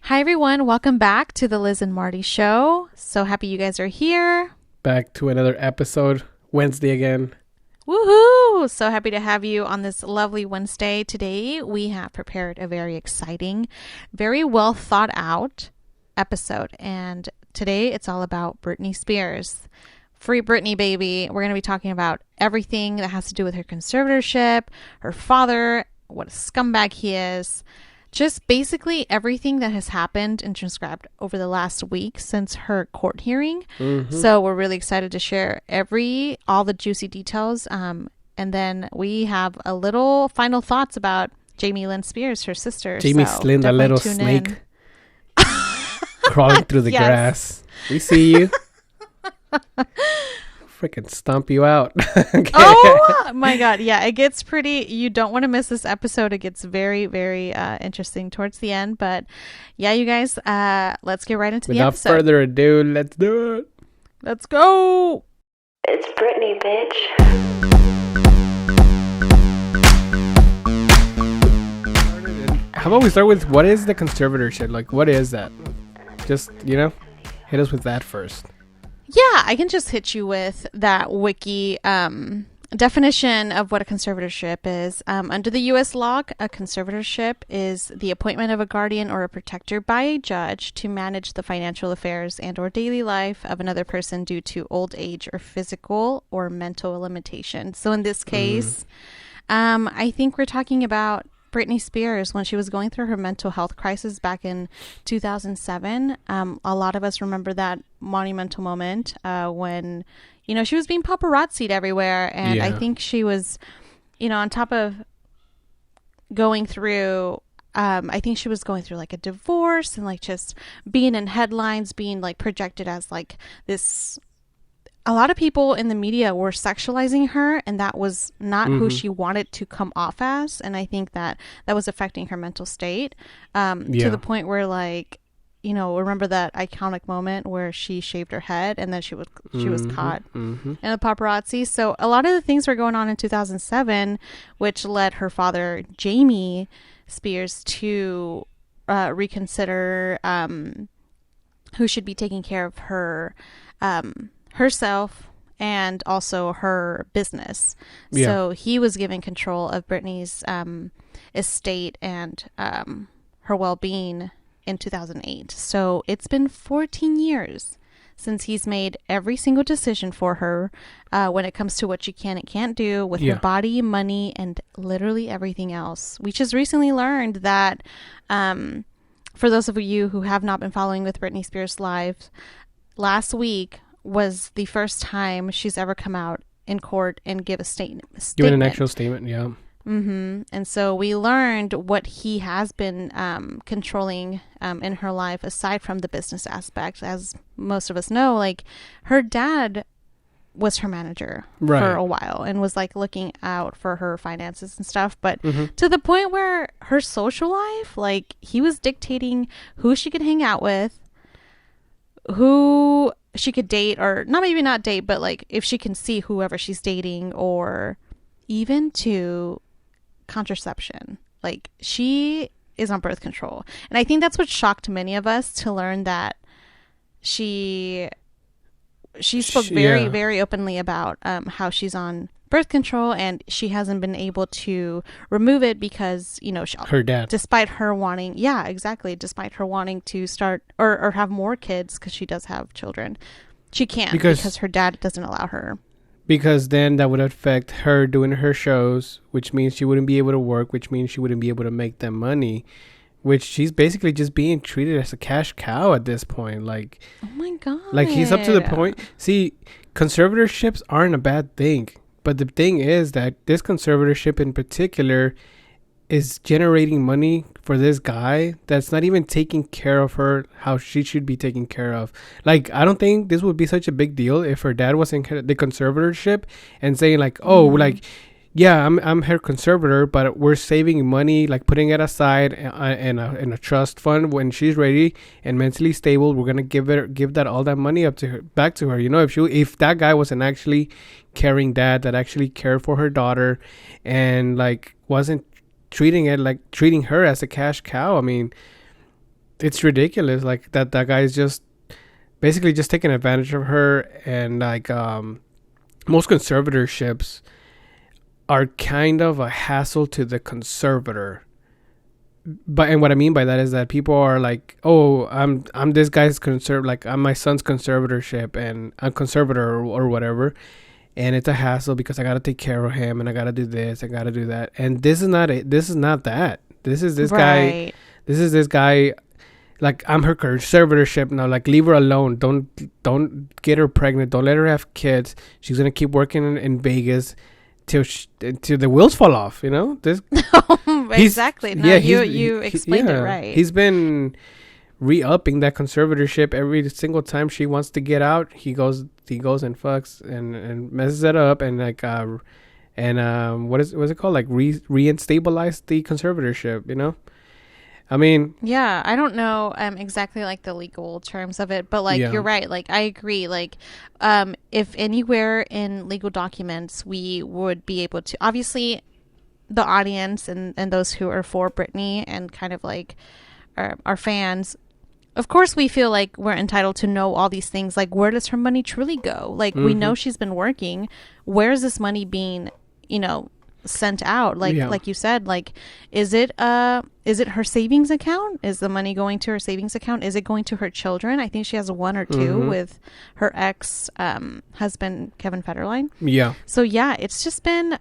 Hi, everyone. Welcome back to the Liz and Marty Show. So happy you guys are here. Back to another episode. Wednesday again. Woohoo! So happy to have you on this lovely Wednesday. Today, we have prepared a very exciting, very well thought out episode. And today, it's all about Britney Spears. Free Britney, baby. We're going to be talking about everything that has to do with her conservatorship, her father, what a scumbag he is. Just basically everything that has happened and transcribed over the last week since her court hearing. So we're really excited to share all the juicy details. And then we have a little final thoughts about Jamie Lynn Spears, her sister. Jamie Lynn, the little snake crawling through the grass. We see you. Freaking stomp you out. Okay. Oh my God. Yeah, it gets pretty. You don't want to miss this episode. It gets very, very interesting towards the end. But yeah, you guys, let's get right into the episode. Without further ado, let's do it. Let's go. It's Britney, bitch. How about we start with what is the conservatorship? Like, what is that? Just, hit us with that first. Yeah, I can just hit you with that wiki definition of what a conservatorship is. Under the U.S. law, a conservatorship is the appointment of a guardian or a protector by a judge to manage the financial affairs and or daily life of another person due to old age or physical or mental limitation. So in this case, I think we're talking about Britney Spears when she was going through her mental health crisis back in 2007. A lot of us remember that monumental moment when, she was being paparazzi'd everywhere. And I think she was, on top of going through, I think she was going through like a divorce and like just being in headlines, being like projected as like this. A lot of people in the media were sexualizing her, and that was not who she wanted to come off as. And I think that was affecting her mental state to the point where, like, remember that iconic moment where she shaved her head and then she was caught in the paparazzi. So a lot of the things were going on in 2007, which led her father, Jamie Spears, to reconsider who should be taking care of her herself and also her business. So he was given control of Britney's estate and her well-being in 2008. So it's been 14 years since he's made every single decision for her when it comes to what she can and can't do with her body, money, and literally everything else. We just recently learned that for those of you who have not been following with Britney Spears live, last week was the first time she's ever come out in court and give a statement. Given an actual statement, yeah. And so we learned what he has been controlling in her life, aside from the business aspect. As most of us know, like, her dad was her manager for a while and was like looking out for her finances and stuff. But to the point where her social life, like, he was dictating who she could hang out with, who she could date, or maybe not date, but like if she can see whoever she's dating, or even to contraception. Like, she is on birth control. And I think that's what shocked many of us to learn that she spoke very, very openly about how she's on birth control, and she hasn't been able to remove it because, her dad, despite her wanting, despite her wanting to start or have more kids, because she does have children, she can't because her dad doesn't allow her. Because then that would affect her doing her shows, which means she wouldn't be able to work, which means she wouldn't be able to make them money, which she's basically just being treated as a cash cow at this point. Like, oh my God. Like, he's up to the point. See, conservatorships aren't a bad thing. But the thing is that this conservatorship in particular is generating money for this guy that's not even taking care of her how she should be taken care of. Like, I don't think this would be such a big deal if her dad was in the conservatorship and saying like, oh, like, yeah, I'm her conservator, but we're saving money, like putting it aside in a trust fund. When she's ready and mentally stable, we're gonna give that all that money back to her. If that guy wasn't actually caring dad that actually cared for her daughter and like wasn't treating her as a cash cow. I mean, it's ridiculous. Like that guy's just basically just taking advantage of her, and like most conservatorships are kind of a hassle to the conservator. But and what I mean by that is that people are like, oh, I'm this guy's like I'm my son's conservatorship and I'm conservator or whatever, and it's a hassle because I gotta take care of him and I gotta do this, I gotta do that, and this is not it. This is not that. This is this guy. This is this guy. Like, I'm her conservatorship now. Like, leave her alone. Don't get her pregnant. Don't let her have kids. She's gonna keep working in Vegas till the wheels fall off. You know this. Exactly. No, you explained it right. He's been re-upping that conservatorship every single time she wants to get out. He goes and fucks and messes it up and like what's it called, like reinstabilize the conservatorship. You know. I mean, yeah, I don't know exactly like the legal terms of it, but like you're right. Like I agree. Like if anywhere in legal documents we would be able to, obviously the audience and those who are for Britney and kind of like our fans, of course we feel like we're entitled to know all these things. Like, where does her money truly go? Like, we know she's been working. Where is this money being, sent out? Like you said, like, is it her savings account? Is the money going to her savings account? Is it going to her children? I think she has one or two with her ex husband Kevin Federline. Yeah. So yeah, it's just been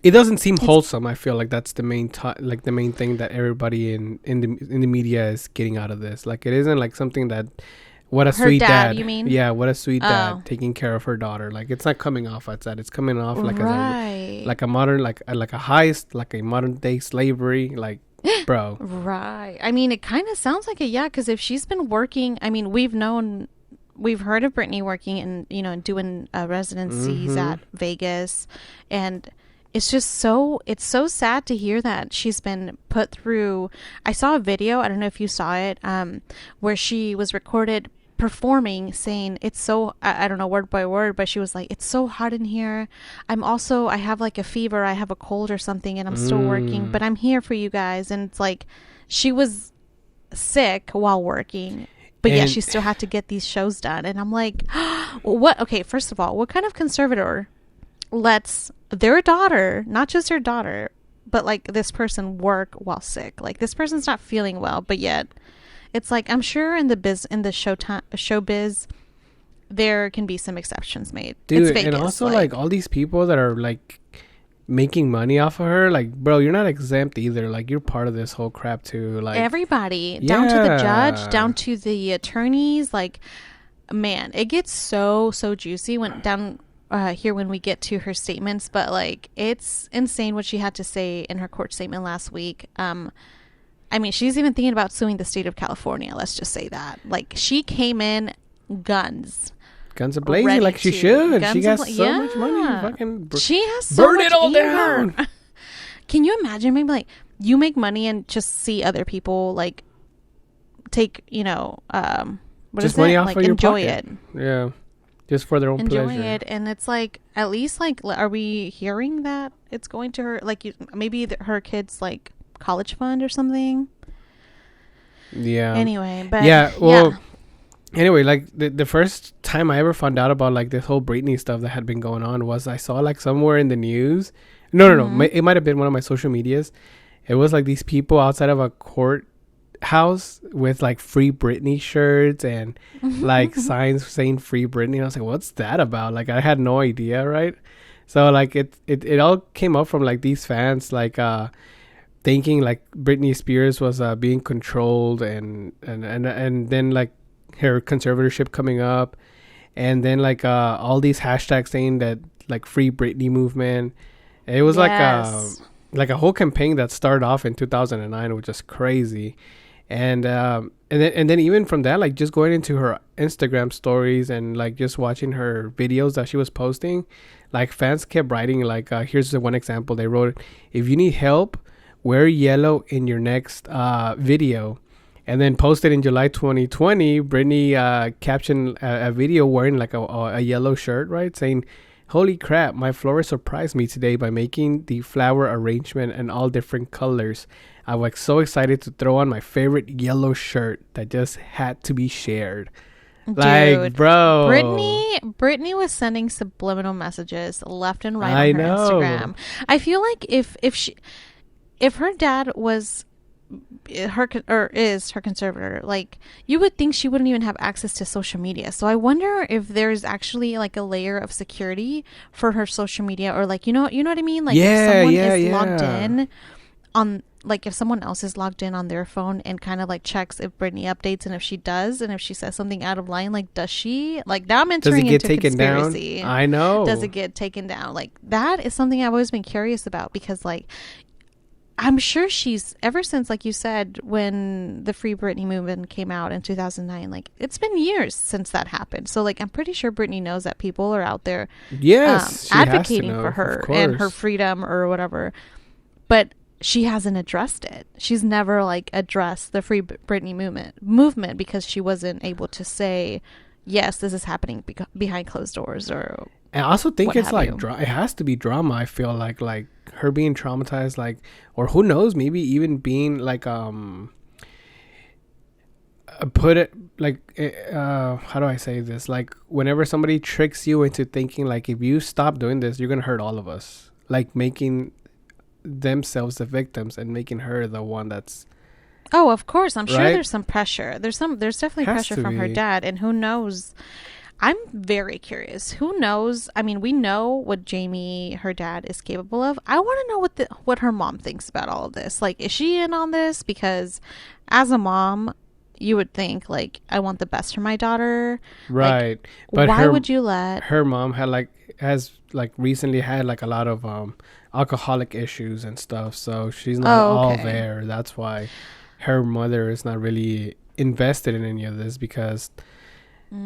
it doesn't seem wholesome. I feel like that's the main the main thing that everybody in the media is getting out of this. Like, it isn't like something that what a her sweet dad, you mean? Yeah, what a sweet dad taking care of her daughter. Like, it's not coming off as that. It's coming off like a modern like a heist, like a modern day slavery. Like, bro. Right. I mean, it kind of sounds like it. Yeah, because if she's been working, I mean, we've heard of Britney working and doing residencies at Vegas, and it's just so sad to hear that she's been put through. I saw a video, I don't know if you saw it, where she was recorded performing, saying it's so, I don't know word by word, but she was like, it's so hot in here. I have like a fever, I have a cold or something, and I'm still working, but I'm here for you guys. And it's like she was sick while working, but yeah, she still had to get these shows done. And I'm like, what? Okay, first of all, what kind of conservator lets their daughter, not just her daughter, but like this person work while sick? Like, this person's not feeling well, but yet it's like, I'm sure in the showbiz there can be some exceptions made. Dude, it's Vegas, and also like all these people that are like making money off of her, like, bro, you're not exempt either. Like, you're part of this whole crap too. Like, everybody, down to the judge, down to the attorneys. Like, man, it gets so juicy when down here when we get to her statements. But like, it's insane what she had to say in her court statement last week. I mean, she's even thinking about suing the state of California. Let's just say that. Like, she came in guns a-blazing, like she should. She got so much money. Fucking she has so burn much it all down. Can you imagine? Maybe like you make money and just see other people like take, what just is money it? off Like, of your enjoy pocket. it. Yeah, just for their own pleasure. Enjoy it, and it's like, at least like, are we hearing that it's going to her? Like, maybe her kids like college fund or something. Yeah. Anyway, but anyway, like the first time I ever found out about like this whole Britney stuff that had been going on was I saw like somewhere in the news. No. It might have been one of my social medias. It was like these people outside of a courthouse with like Free Britney shirts and like signs saying Free Britney. And I was like, what's that about? Like, I had no idea, right? So like it all came up from like these fans like thinking like Britney Spears was being controlled and then like her conservatorship coming up, and then like all these hashtags saying that like Free Britney movement. It was like a whole campaign that started off in 2009, which is crazy. And then even from that, like just going into her Instagram stories and like just watching her videos that she was posting, like fans kept writing like here's the one example they wrote: if you need help, wear yellow in your next video. And then posted in July 2020, Britney captioned a video wearing like a yellow shirt, right? Saying, holy crap, my florist surprised me today by making the flower arrangement in all different colors. I'm like so excited to throw on my favorite yellow shirt that just had to be shared. Dude, Like, bro, Britney was sending subliminal messages left and right I on her know. Instagram. I feel like if her dad was her or is her conservator, like, you would think she wouldn't even have access to social media. So I wonder if there's actually like a layer of security for her social media, or like, you know what I mean? Like, if someone is logged in on, like, if someone else is logged in on their phone and kind of like checks if Britney updates, and if she does, and if she says something out of line, like, does she, like, now I'm entering into conspiracy. Down? I know. Does it get taken down? Like, that is something I've always been curious about, because, like, I'm sure she's, ever since, like you said, when the Free Britney movement came out in 2009, like, it's been years since that happened. So, like, I'm pretty sure Britney knows that people are out there, yes, advocating for her and her freedom or whatever. But she hasn't addressed it. She's never, like, addressed the Free Britney movement because she wasn't able to say, yes, this is happening behind closed doors. Or I also think it's like it has to be drama. I feel like her being traumatized, like, or who knows, maybe even being like put it like how do I say this? Like, whenever somebody tricks you into thinking like, if you stop doing this, you're gonna hurt all of us. Like, making themselves the victims and making her the one that's. Oh, of course. I'm sure right? there's some pressure. There's definitely pressure from her dad, and who knows. I'm very curious. Who knows? I mean, we know what Jamie, her dad, is capable of. I want to know what her mom thinks about all of this. Like, is she in on this? Because as a mom, you would think, like, I want the best for my daughter. Right. Like, but why would you let her mom has recently had like a lot of alcoholic issues and stuff, so she's not all there. That's why her mother is not really invested in any of this, because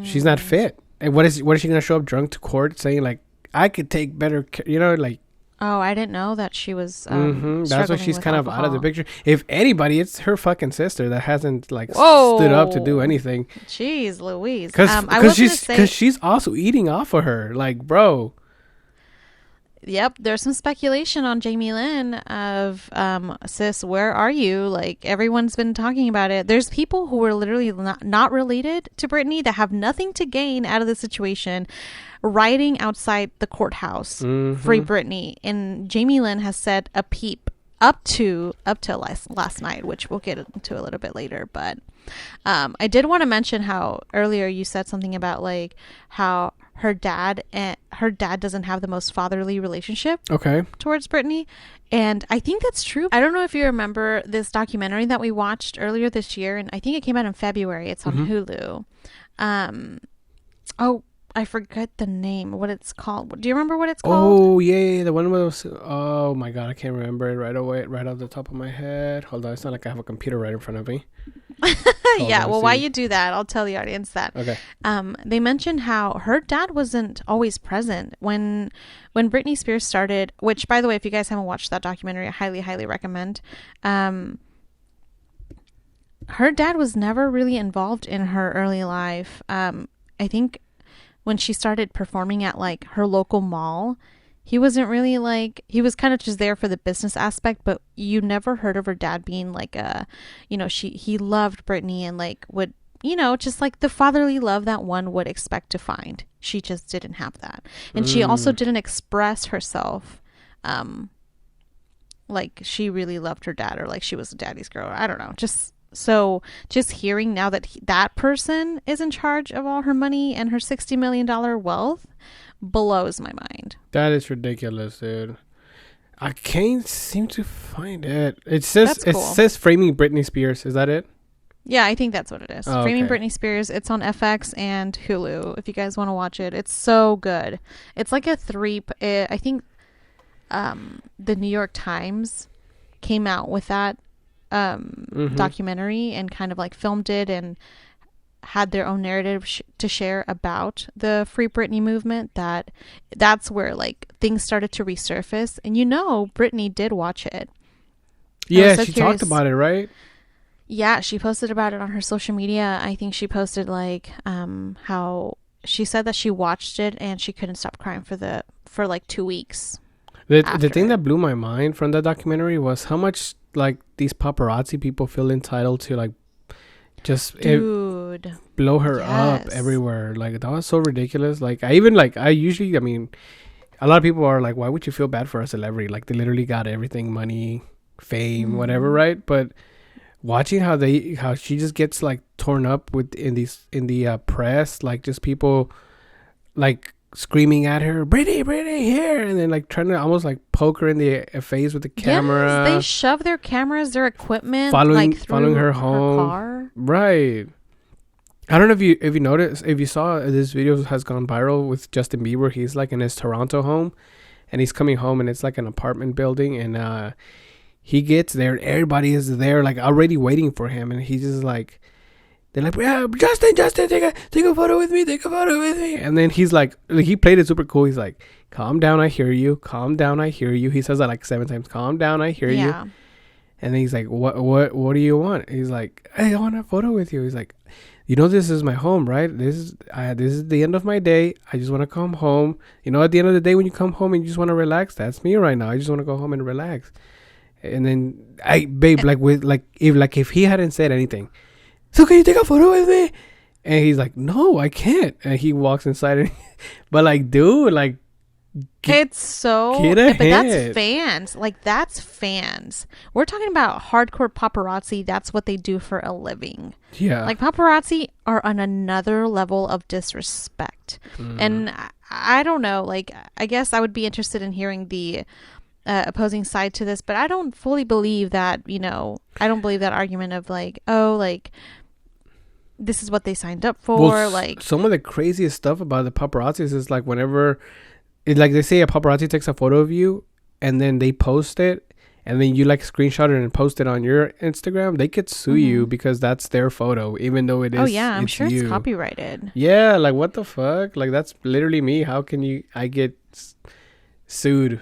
she's not fit. And what is she gonna show up drunk to court saying like, I could take better care, like. Oh, I didn't know that she was that's why she's kind alcohol. of out of the picture. If anybody, it's her fucking sister that hasn't like stood up to do anything. Jeez Louise. Because she's also eating off of her, like, bro. Yep, there's some speculation on Jamie Lynn of, sis, where are you? Like, everyone's been talking about it. There's people who are literally not related to Britney that have nothing to gain out of the situation, rioting outside the courthouse, Free Britney. And Jamie Lynn has said a peep up to last night, which we'll get into a little bit later. But I did want to mention how earlier you said something about, like, how her dad doesn't have the most fatherly relationship towards Britney, and I think that's true. I don't know if you remember this documentary that we watched earlier this year, and I think it came out in February. It's on Hulu. I forget the name, what it's called. Do you remember what it's called? Oh, yeah, the one was, oh my God, I can't remember it right off the top of my head. Hold on, it's not like I have a computer right in front of me. Yeah, well, while you do that, I'll tell the audience that. Okay. They mentioned how her dad wasn't always present when Britney Spears started, which, by the way, if you guys haven't watched that documentary, I highly, highly recommend. Her dad was never really involved in her early life. I think when she started performing at, like, her local mall, he wasn't really, like, he was kind of just there for the business aspect, but you never heard of her dad being like he loved Britney and, like, would, just like the fatherly love that one would expect to find. She just didn't have that. And she also didn't express herself like she really loved her dad, or like she was a daddy's girl. I don't know. Just hearing now that that person is in charge of all her money and her $60 million wealth blows my mind. That is ridiculous, dude. I can't seem to find it. It says Framing Britney Spears. Is that it? Yeah, I think that's what it is. Framing Britney Spears. It's on FX and Hulu. If you guys want to watch it, it's so good. It's like a I think the New York Times came out with that documentary and kind of like filmed it and had their own narrative to share about the Free Britney movement. That's where, like, things started to resurface, and Britney did watch it. Yeah, she talked about it, right? Yeah, she posted about it on her social media. I think she posted, like, how she said that she watched it and she couldn't stop crying for like 2 weeks. The thing that blew my mind from that documentary was how much, like these paparazzi people feel entitled to like just Dude, blow her up yes. everywhere. Like that was so ridiculous. Like I usually, I mean, a lot of people are like, why would you feel bad for a celebrity? Like they literally got everything, money, fame, whatever, right? But watching how she just gets like torn up with in the press, like just people like screaming at her, Brittany here, and then like trying to almost like poke her in the face with the camera. Yes, they shove their cameras, their equipment, following like through her home. car. Right. I don't know if you noticed, if you saw this video has gone viral with Justin Bieber. He's like in his Toronto home, and he's coming home, and it's like an apartment building, and he gets there, and everybody is there like already waiting for him, and he's just like, they're like, yeah, Justin, take a photo with me, and then he's like, he played it super cool. He's like, calm down, I hear you. He says that like 7 times. Calm down, I hear you. And then he's like, what do you want? He's like, hey, I want a photo with you. He's like, you know, this is my home, right? This is the end of my day. I just want to come home. You know, at the end of the day, when you come home and you just want to relax, that's me right now. I just want to go home and relax. And then if he hadn't said anything, so can you take a photo with me? And he's like, no, I can't. And he walks inside, and but like, dude, like, It's so, get but that's ahead. fans. Like, that's fans. We're talking about hardcore paparazzi. That's what they do for a living. Yeah. Like, paparazzi are on another level of disrespect. And I don't know. Like, I guess I would be interested in hearing the opposing side to this, but I don't fully believe that, you know, I don't believe that argument of like, oh, like, this is what they signed up for. Well, like, some of the craziest stuff about the paparazzis is like whenever like they say a paparazzi takes a photo of you and then they post it and then you like screenshot it and post it on your Instagram, they could sue you because that's their photo, even though it is. oh yeah, I'm sure you. it's copyrighted. Yeah, like what the fuck? Like that's literally me. How can I get sued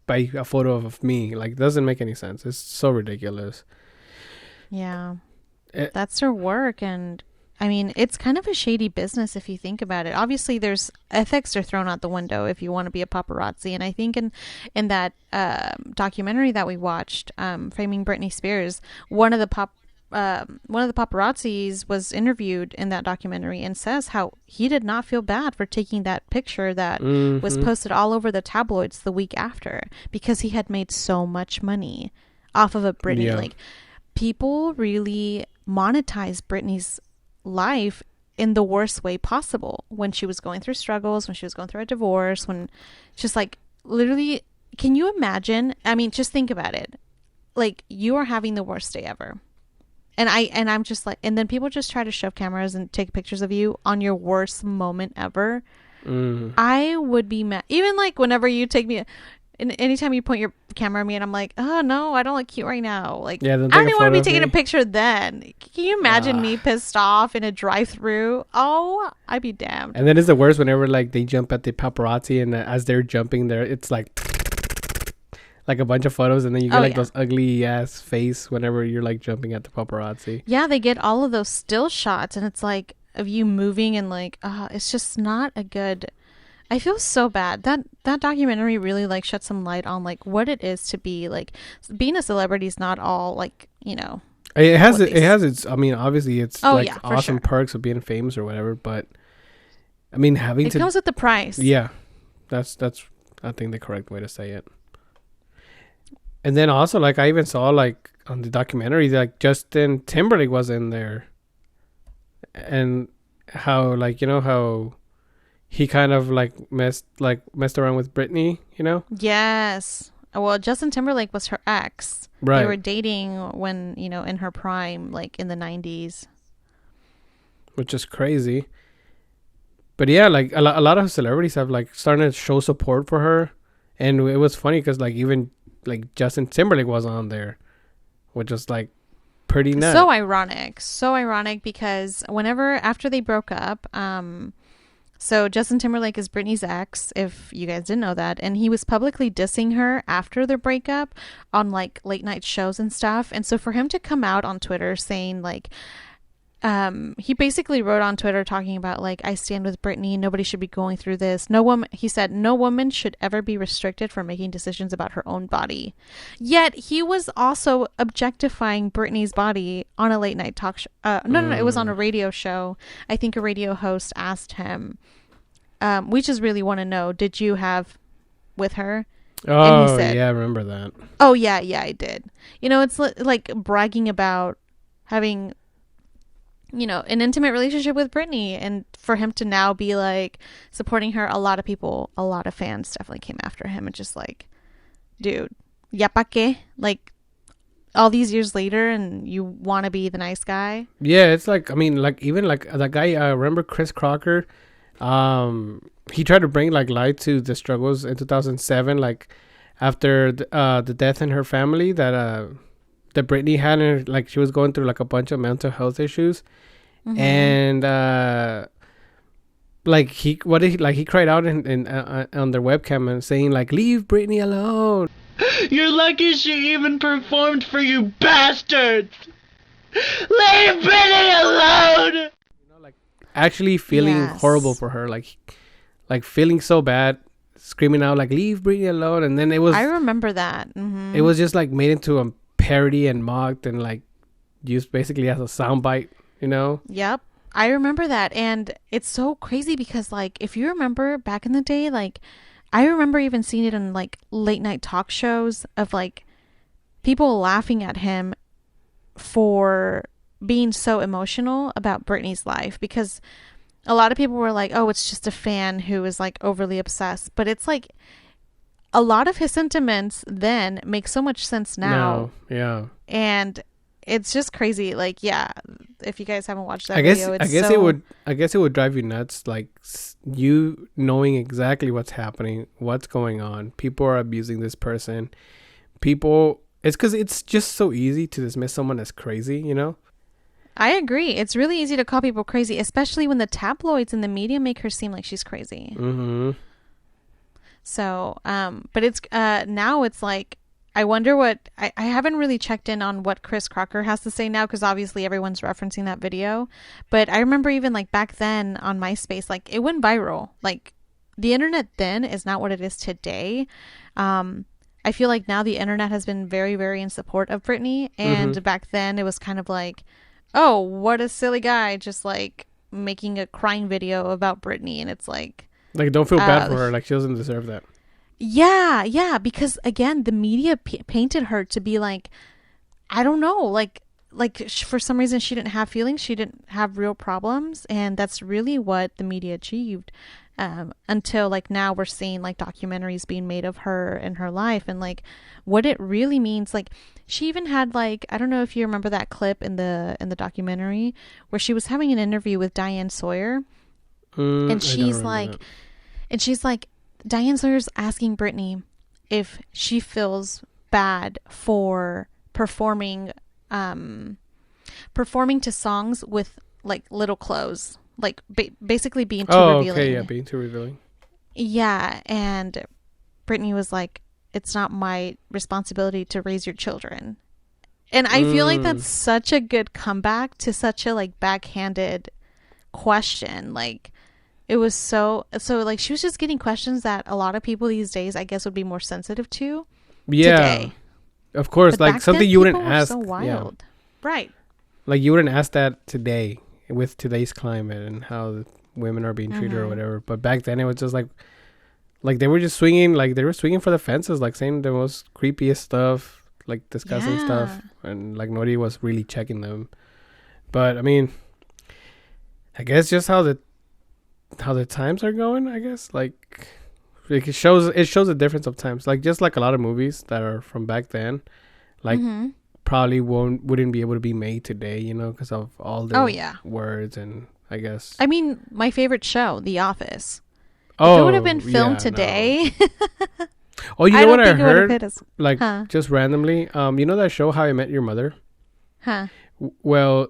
by a photo of me? Like it doesn't make any sense. It's so ridiculous. Yeah. That's their work, and I mean, it's kind of a shady business if you think about it. Obviously, there's ethics are thrown out the window if you want to be a paparazzi. And I think in that documentary that we watched, Framing Britney Spears, one of the paparazzis was interviewed in that documentary and says how he did not feel bad for taking that picture that was posted all over the tabloids the week after because he had made so much money off of a Britney. Yeah. Like, people really monetize Britney's life in the worst way possible when she was going through struggles, when she was going through a divorce, when just like literally, can you imagine? I mean, just think about it. Like, you are having the worst day ever. And I'm just like, and then people just try to shove cameras and take pictures of you on your worst moment ever. I would be mad. Even like whenever you take me, and anytime you point your camera at me and I'm like, oh no, I don't look cute right now. Like, Yeah, I don't even want to be taking a picture then. Can you imagine me pissed off in a drive-through? Oh, I'd be damned. And then it's the worst whenever like they jump at the paparazzi and as they're jumping there, it's like a bunch of photos, and then you get those ugly ass face whenever you're like jumping at the paparazzi. Yeah, they get all of those still shots, and it's like of you moving, and like, it's just not a good. I feel so bad. That documentary really like shed some light on like what it is to be like being a celebrity is not all like, you know. It has its. I mean, obviously, it's awesome sure. perks of being famous or whatever. But I mean, it comes with the price. Yeah, that's I think the correct way to say it. And then also, like I even saw like on the documentary, like Justin Timberlake was in there, and how like you know how he kind of like messed around with Britney, you know? Yes. Well, Justin Timberlake was her ex. Right. They were dating when, you know, in her prime, like in the 90s. Which is crazy. But yeah, like a lot of celebrities have like started to show support for her. And it was funny because like even like Justin Timberlake was on there, which was like pretty nuts. So ironic because after they broke up, so Justin Timberlake is Britney's ex, if you guys didn't know that, and he was publicly dissing her after their breakup on like late night shows and stuff. And so for him to come out on Twitter saying like, he basically wrote on Twitter talking about like, I stand with Britney. Nobody should be going through this. No woman, he said, no woman should ever be restricted from making decisions about her own body. Yet he was also objectifying Britney's body on a late night talk show. No, it was on a radio show. I think a radio host asked him, we just really want to know, did you have with her? Oh, and he said, yeah, I remember that. Oh, yeah, I did. You know, it's like bragging about having, you know, an intimate relationship with Britney, and for him to now be like supporting her, a lot of people, a lot of fans definitely came after him and just like, dude, ya pa que? Like, all these years later and you want to be the nice guy? Yeah, it's like, I mean, like, even like that guy, I remember Chris Crocker, he tried to bring like light to the struggles in 2007, like after the death in her family that Britney had, and like she was going through like a bunch of mental health issues. And like he cried out in on their webcam and saying like, leave Britney alone. You're lucky she even performed for you bastards. Leave Britney alone. You know, like actually feeling horrible for her, like feeling so bad, screaming out like, leave Britney alone. And then I remember that. It was just like made into a parody and mocked and like used basically as a soundbite, you know? Yep. I remember that. And it's so crazy because like, if you remember back in the day, like I remember even seeing it in like late night talk shows of like people laughing at him for being so emotional about Britney's life, because a lot of people were like, oh, it's just a fan who is like overly obsessed. But it's like a lot of his sentiments then make so much sense now. No, yeah. And it's just crazy. Like, yeah, if you guys haven't watched that video, I guess it would drive you nuts, like you knowing exactly what's happening, what's going on. People are abusing this person. It's because it's just so easy to dismiss someone as crazy, you know? I agree. It's really easy to call people crazy, especially when the tabloids and the media make her seem like she's crazy. Mm-hmm. So, but it's now it's like, I wonder what, I haven't really checked in on what Chris Crocker has to say now, because obviously everyone's referencing that video. But I remember even like back then on MySpace, like it went viral. Like the internet then is not what it is today. I feel like now the internet has been very, very in support of Britney. And back then it was kind of like, oh, what a silly guy, just like making a crying video about Britney. And it's like don't feel bad for her. Like she doesn't deserve that. Yeah. Because again, the media painted her to be like, I don't know, like for some reason she didn't have feelings. She didn't have real problems. And that's really what the media achieved. Until like now we're seeing like documentaries being made of her and her life and like what it really means. Like she even had like, I don't know if you remember that clip in the documentary where she was having an interview with Diane Sawyer, and she's like, Diane Sawyer's asking Britney if she feels bad for performing to songs with like little clothes. Like basically being too revealing. Okay, yeah, being too revealing. Yeah, and Britney was like, it's not my responsibility to raise your children. And I feel like that's such a good comeback to such a like backhanded question. Like it was so like she was just getting questions that a lot of people these days I guess would be more sensitive to today. Of course, but like something you wouldn't ask. So wild. Yeah. Right. Like you wouldn't ask that today with today's climate and how women are being treated or whatever. But back then it was just like they were just swinging, like they were swinging for the fences, like saying the most creepiest stuff, like discussing stuff, and like nobody was really checking them. But I mean, I guess just how the times are going, I guess, like it shows the difference of times. Like just like a lot of movies that are from back then, like probably wouldn't be able to be made today, you know, because of all the words. And I guess, I mean, my favorite show, The Office. If it would have been filmed today. No. Oh, you know what I heard? Just randomly, you know that show How I Met Your Mother? Huh. Well,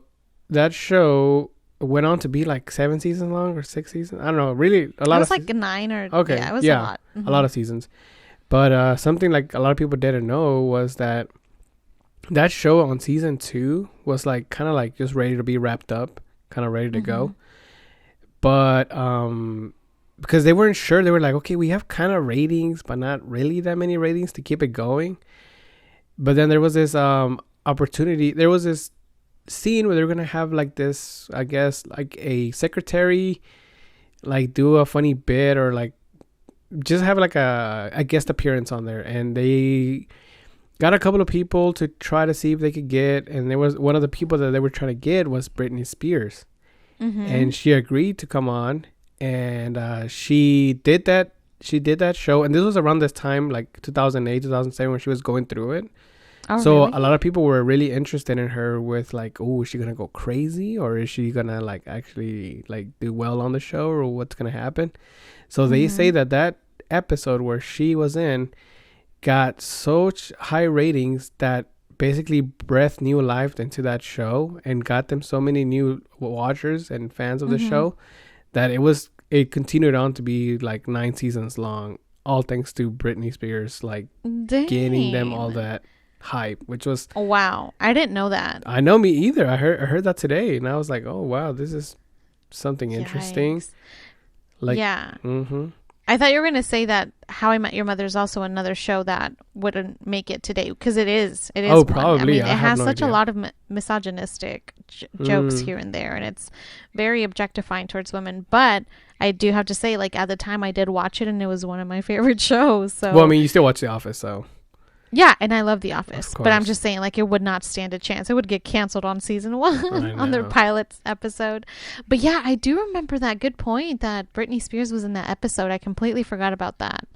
that show went on to be like 7 seasons long or 6 seasons. I don't know. Really, a lot. It was like 9 or okay. Yeah, it was a lot. A lot of seasons. But something like a lot of people didn't know was that that show on season 2 was like kind of like just ready to be wrapped up, kind of ready to go. But because they weren't sure, they were like, okay, we have kind of ratings, but not really that many ratings to keep it going. But then there was this opportunity. There was this scene where they were gonna have like this, I guess, like a secretary, like do a funny bit or like just have like a guest appearance on there, and they got a couple of people to try to see if they could get, and there was one of the people that they were trying to get was Britney Spears, and she agreed to come on, and she did that. She did that show, and this was around this time, like 2008, 2007, when she was going through it. Oh, So really? a lot of people were really interested in her with like, oh, is she gonna go crazy, or is she gonna like actually like do well on the show, or what's gonna happen? So they say that episode where she was in got such high ratings that basically breathed new life into that show and got them so many new watchers and fans of the show that it continued on to be like 9 seasons long, all thanks to Britney Spears like getting them all that hype, which was Wow, I didn't know that. I know, me either. I heard that today, and I was like, oh wow, this is something interesting. Yikes. Like, Yeah. I thought you were going to say that How I Met Your Mother is also another show that wouldn't make it today, because it is. It is. Oh, one. probably. I mean, I it have has no such idea. a lot of misogynistic jokes here and there, and it's very objectifying towards women. But I do have to say, like, at the time I did watch it, and it was one of my favorite shows. So, well, I mean, you still watch The Office, so yeah, and I love The Office, Of but I'm course. just saying, like, it would not stand a chance. It would get canceled on season 1 I on their know. pilot episode. But yeah, I do remember that. Good point that Britney Spears was in that episode. I completely forgot about that.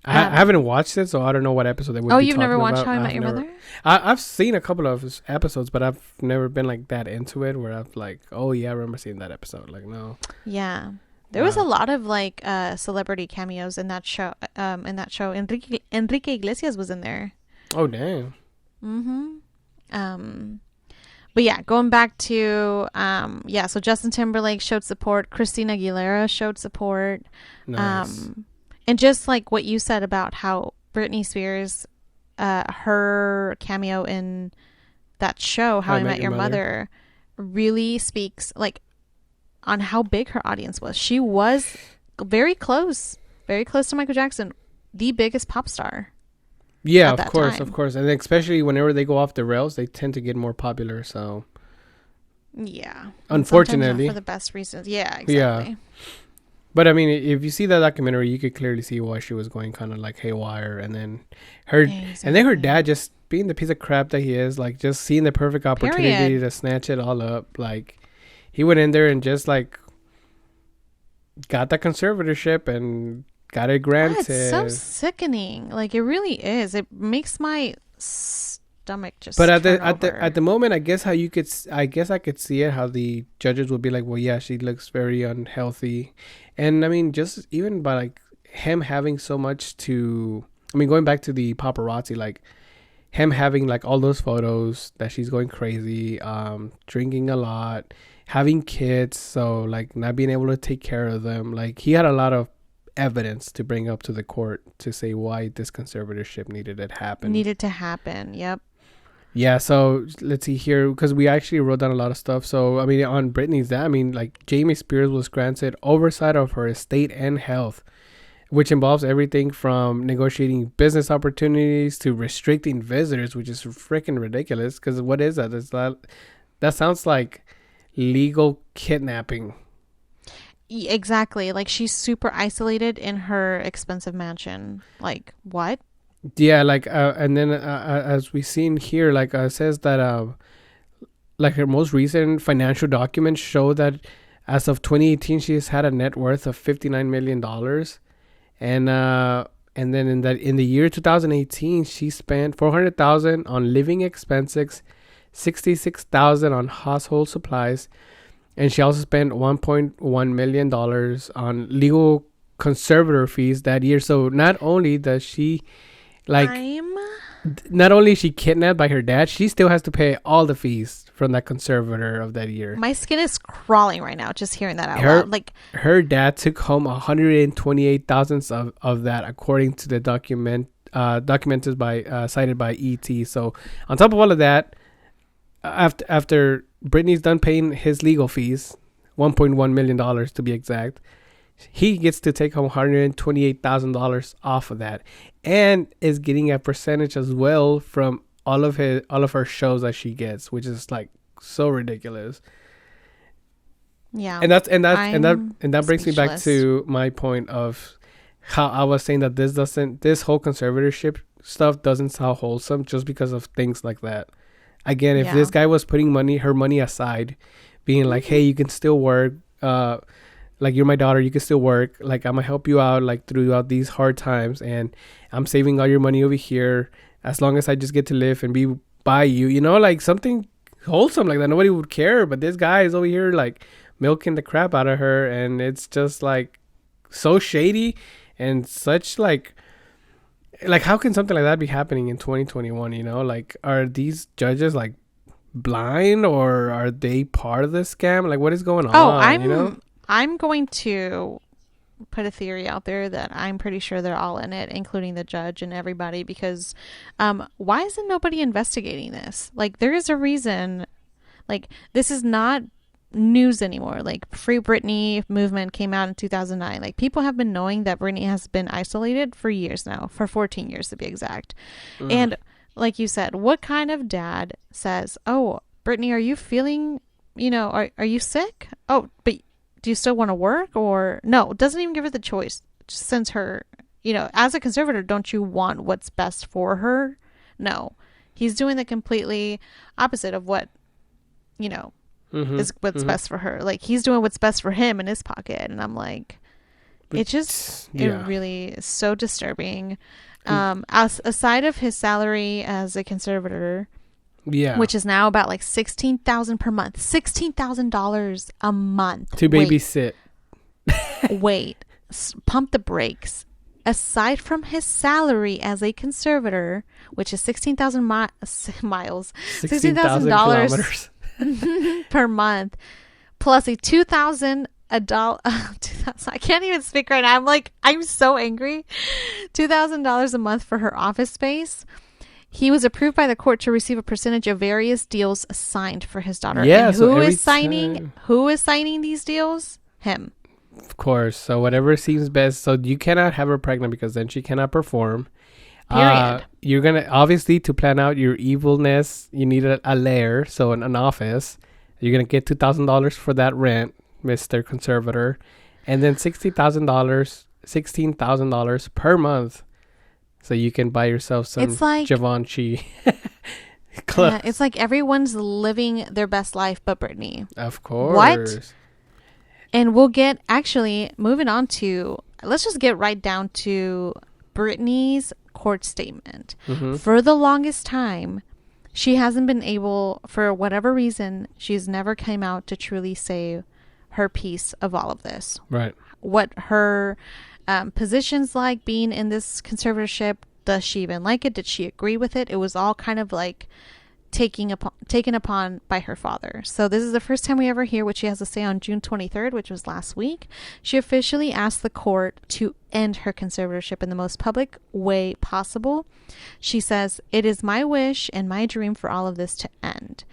I haven't watched it, so I don't know what episode they would Oh, be you've never talking watched about. How I Met I've Your never- Mother? I've seen a couple of his episodes, but I've never been like that into it where I've like, oh yeah, I remember seeing that episode. Like, no. Yeah. There was a Wow. lot of like celebrity cameos in that show. Enrique Iglesias was in there. Oh damn. But yeah, going back to so Justin Timberlake showed support, Christina Aguilera showed support. Nice. And just like what you said about how Britney Spears, her cameo in that show, How I Met Your Mother, really speaks like on how big her audience was. She was very close to Michael Jackson, the biggest pop star. Yeah, at of that course, time. of course, and especially whenever they go off the rails, they tend to get more popular. So Yeah. Unfortunately. Sometimes not for the best reasons. Yeah, exactly. Yeah. But I mean, if you see that documentary, you could clearly see why she was going kind of like haywire, and then her dad just being the piece of crap that he is, like just seeing the perfect opportunity Period. to snatch it all up. Like he went in there and just like got that conservatorship and got it granted. It's so sickening. Like it really is. It makes my stomach just. But turn at over. the moment, I guess I could see it, how the judges would be like, well, yeah, she looks very unhealthy, and I mean, just even by like him having so much to, I mean, going back to the paparazzi, like him having like all those photos that she's going crazy, drinking a lot, having kids, so like not being able to take care of them, like he had a lot of evidence to bring up to the court to say why this conservatorship needed to happen. Yep. Yeah, so let's see here, because we actually wrote down a lot of stuff. So, I mean, on Britney's dad, I mean, like, Jamie Spears was granted oversight of her estate and health, which involves everything from negotiating business opportunities to restricting visitors, which is freaking ridiculous, because what is that? That sounds like legal kidnapping. Exactly. Like she's super isolated in her expensive mansion. Like what? Yeah, like, and then as we seen here, like, says that, like, her most recent financial documents show that as of 2018, she has had a net worth of $59 million. And then in the year 2018, she spent $400,000 on living expenses, $66,000 on household supplies, and she also spent $1.1 million on legal conservator fees that year. So not only does she, like, not only is she kidnapped by her dad, she still has to pay all the fees from that conservator of that year. My skin is crawling right now just hearing that out loud. Like her dad took home 128,000 of that, according to the documented by cited by ET. So on top of all of that, after Britney's done paying his legal fees, $1.1 million to be exact, he gets to take home $128,000 off of that, and is getting a percentage as well from all of her shows that she gets, which is like so ridiculous. Yeah. And that brings me back speechless. to my point of how I was saying that this whole conservatorship stuff doesn't sound wholesome just because of things like that. Again, if Yeah. this guy was putting her money aside, being like, hey, you can still work, like, you're my daughter, you can still work, like, I'm gonna help you out, like, throughout these hard times, and I'm saving all your money over here as long as I just get to live and be by you, like something wholesome like that, nobody would care. But this guy is over here like milking the crap out of her, and it's just like so shady and such like how can something like that be happening in 2021? Like, are these judges like blind, or are they part of this scam? Like, what is going on? I'm going to put a theory out there that I'm pretty sure they're all in it, including the judge and everybody, because why isn't nobody investigating this? Like, there is a reason. Like, this is not news anymore. Like, Free Britney movement came out in 2009. Like, people have been knowing that Britney has been isolated for years now, for 14 years to be exact. And like you said, what kind of dad says, oh, Britney, are you feeling, are you sick? Oh, but do you still want to work? Or no, doesn't even give her the choice. Just sends her, as a conservator, don't you want what's best for her? No, he's doing the completely opposite of what, is what's best for her. Like, he's doing what's best for him in his pocket. And I'm like, it really is so disturbing. Aside of his salary as a conservator, which is now about like $16,000 per month, $16,000 a month to babysit. Wait, pump the brakes. Aside from his salary as a conservator, which is 16,000 miles, $16,000 per month, plus a $2,000 I can't even speak right now. I'm so angry. $2,000 a month for her office space. He was approved by the court to receive a percentage of various deals signed for his daughter. Yeah, and who is signing these deals? Him. Of course. So whatever seems best. So you cannot have her pregnant because then she cannot perform. Period. You're going to, obviously, to plan out your evilness, you need a lair, so an office. You're going to get $2,000 for that rent, Mr. Conservator. And then $16,000 per month. So you can buy yourself some Givenchy clothes. Yeah, it's like everyone's living their best life but Britney. Of course. What? And we'll get, actually, moving on to, let's just get right down to Britney's court statement. For the longest time, she hasn't been able, for whatever reason, she's never came out to truly say her piece of all of this. Right. What her positions like being in this conservatorship. Does she even like it? Did she agree with it? It was all kind of like taken upon by her father. So this is the first time we ever hear what she has to say. On June 23rd, which was last week, she officially asked the court to end her conservatorship in the most public way possible. She says, "It is my wish and my dream for all of this to end."